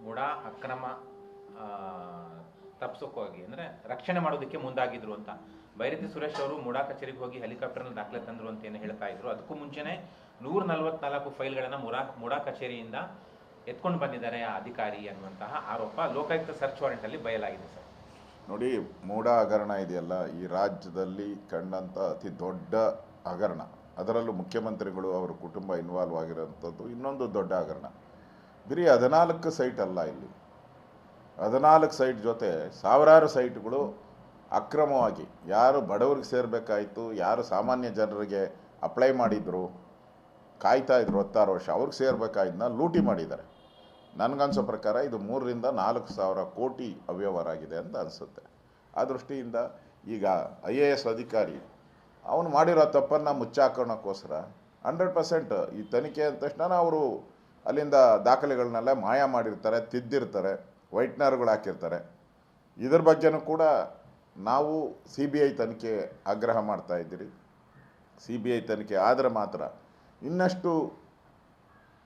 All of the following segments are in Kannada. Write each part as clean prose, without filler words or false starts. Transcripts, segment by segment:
ಮುಡಾ ಅಕ್ರಮ ತಪ್ಪಿಸೋಕ್ಕೋಗಿ ಅಂದರೆ ರಕ್ಷಣೆ ಮಾಡೋದಕ್ಕೆ ಮುಂದಾಗಿದ್ರು ಅಂತ ಬೈರತಿ ಸುರೇಶ್ ಅವರು ಮುಡಾ ಕಚೇರಿಗೆ ಹೋಗಿ ಹೆಲಿಕಾಪ್ಟರ್ನಲ್ಲಿ ದಾಖಲೆ ತಂದರು ಅಂತ ಏನು ಹೇಳ್ತಾ ಇದ್ರು. ಅದಕ್ಕೂ ಮುಂಚೆನೇ 144 ಫೈಲ್ಗಳನ್ನು ಮುಡಾ ಕಚೇರಿಯಿಂದ ಎತ್ಕೊಂಡು ಬಂದಿದ್ದಾರೆ ಆ ಅಧಿಕಾರಿ ಅನ್ನುವಂತಹ ಆರೋಪ ಲೋಕಾಯುಕ್ತ ಸರ್ಚ್ ವಾರೆಂಟಲ್ಲಿ ಬಯಲಾಗಿದೆ ಸರ್. ನೋಡಿ, ಮೂಡಾ ಹಗರಣ ಇದೆಯಲ್ಲ, ಈ ರಾಜ್ಯದಲ್ಲಿ ಕಂಡಂಥ ಅತಿ ದೊಡ್ಡ ಹಗರಣ. ಅದರಲ್ಲೂ ಮುಖ್ಯಮಂತ್ರಿಗಳು ಅವರ ಕುಟುಂಬ ಇನ್ವಾಲ್ವ್ ಆಗಿರೋಂಥದ್ದು ಇನ್ನೊಂದು ದೊಡ್ಡ ಹಗರಣ. ಬರೀ 14 ಸೈಟ್ ಅಲ್ಲ, ಇಲ್ಲಿ 14 ಸೈಟ್ ಜೊತೆ ಸಾವಿರಾರು ಸೈಟ್ಗಳು ಅಕ್ರಮವಾಗಿ ಯಾರು ಬಡವರಿಗೆ ಸೇರಬೇಕಾಯಿತು, ಯಾರು ಸಾಮಾನ್ಯ ಜನರಿಗೆ ಅಪ್ಲೈ ಮಾಡಿದ್ರು, ಕಾಯ್ತಾ ಇದ್ರು 16 ವರ್ಷ, ಅವ್ರಿಗೆ ಸೇರಬೇಕಾಯ್ದನ್ನ ಲೂಟಿ ಮಾಡಿದ್ದಾರೆ. ನನಗನ್ಸೋ ಪ್ರಕಾರ ಇದು 3 ರಿಂದ 4 ಸಾವಿರ ಕೋಟಿ ಅವ್ಯವಹಾರ ಆಗಿದೆ ಅಂತ ಅನಿಸುತ್ತೆ. ಆ ದೃಷ್ಟಿಯಿಂದ ಈಗ IAS ಅಧಿಕಾರಿ ಅವನು ಮಾಡಿರೋ ತಪ್ಪನ್ನು ಮುಚ್ಚಾಕೋಣಕ್ಕೋಸ್ಕರ 100% ಈ ತನಿಖೆ ಅಂದ ತಕ್ಷಣ ಅವರು ಅಲ್ಲಿಂದ ದಾಖಲೆಗಳನ್ನೆಲ್ಲ ಮಾಯ ಮಾಡಿರ್ತಾರೆ, ತಿದ್ದಿರ್ತಾರೆ, ವೈಟ್ನರ್ಗಳು ಹಾಕಿರ್ತಾರೆ. ಇದ್ರ ಬಗ್ಗೆನೂ ಕೂಡ ನಾವು CBI ತನಿಖೆ ಆಗ್ರಹ ಮಾಡ್ತಾ ಇದ್ದೀರಿ. CBI ತನಿಖೆ ಆದರೆ ಮಾತ್ರ ಇನ್ನಷ್ಟು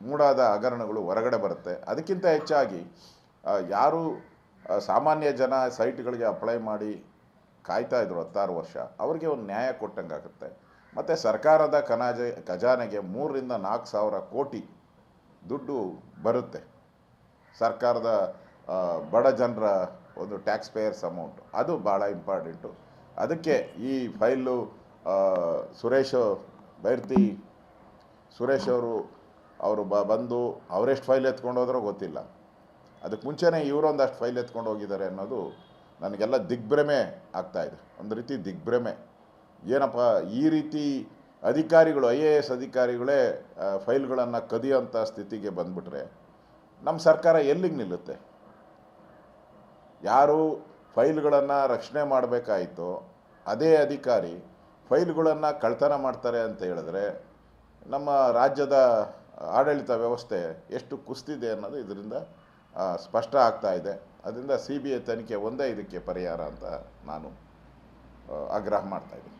ಮೂಡಾದ ಹಗರಣಗಳು ಹೊರಗಡೆ ಬರುತ್ತೆ. ಅದಕ್ಕಿಂತ ಹೆಚ್ಚಾಗಿ ಯಾರು ಸಾಮಾನ್ಯ ಜನ ಸೈಟ್ಗಳಿಗೆ ಅಪ್ಲೈ ಮಾಡಿ ಕಾಯ್ತಾ ಇದ್ರು 16 ವರ್ಷ, ಅವರಿಗೆ ಒಂದು ನ್ಯಾಯ ಕೊಟ್ಟಂಗಾಗುತ್ತೆ. ಮತ್ತು ಸರ್ಕಾರದ ಖಜಾನೆಗೆ 3 ರಿಂದ 4 ಸಾವಿರ ಕೋಟಿ ದುಡ್ಡು ಬರುತ್ತೆ. ಸರ್ಕಾರದ ಬಡ ಜನರ ಒಂದು ಟ್ಯಾಕ್ಸ್ ಪೇಯರ್ಸ್ ಅಮೌಂಟ್, ಅದು ಭಾಳ ಇಂಪಾರ್ಟೆಂಟು. ಅದಕ್ಕೆ ಈ ಫೈಲು ಬೈರತಿ ಸುರೇಶ್ ಅವರು ಬಂದು ಅವರೆಷ್ಟು ಫೈಲ್ ಎತ್ಕೊಂಡು ಹೋದ್ರೋ ಗೊತ್ತಿಲ್ಲ. ಅದಕ್ಕೆ ಮುಂಚೆನೇ ಇವರೊಂದಷ್ಟು ಫೈಲ್ ಎತ್ಕೊಂಡು ಹೋಗಿದ್ದಾರೆ ಅನ್ನೋದು ನನಗೆಲ್ಲ ದಿಗ್ಭ್ರಮೆ ಆಗ್ತಾಯಿದೆ. ಒಂದು ರೀತಿ ದಿಗ್ಭ್ರಮೆ. ಏನಪ್ಪ ಈ ರೀತಿ ಅಧಿಕಾರಿಗಳು IAS ಅಧಿಕಾರಿಗಳೇ ಫೈಲ್ಗಳನ್ನು ಕದಿಯೋಂಥ ಸ್ಥಿತಿಗೆ ಬಂದುಬಿಟ್ರೆ ನಮ್ಮ ಸರ್ಕಾರ ಎಲ್ಲಿಗೆ ನಿಲ್ಲುತ್ತೆ? ಯಾರು ಫೈಲ್ಗಳನ್ನು ರಕ್ಷಣೆ ಮಾಡಬೇಕಾಯಿತು ಅದೇ ಅಧಿಕಾರಿ ಫೈಲ್ಗಳನ್ನು ಕಳ್ತನ ಮಾಡ್ತಾರೆ ಅಂತ ಹೇಳಿದ್ರೆ ನಮ್ಮ ರಾಜ್ಯದ ಆಡಳಿತ ವ್ಯವಸ್ಥೆ ಎಷ್ಟು ಕುಸಿದಿದೆ ಅನ್ನೋದು ಇದರಿಂದ ಸ್ಪಷ್ಟ ಆಗ್ತಾ ಇದೆ. ಅದರಿಂದ CBI ತನಿಖೆ ಒಂದೇ ಇದಕ್ಕೆ ಪರಿಹಾರ ಅಂತ ನಾನು ಆಗ್ರಹ ಮಾಡ್ತಾಯಿದ್ದೀನಿ.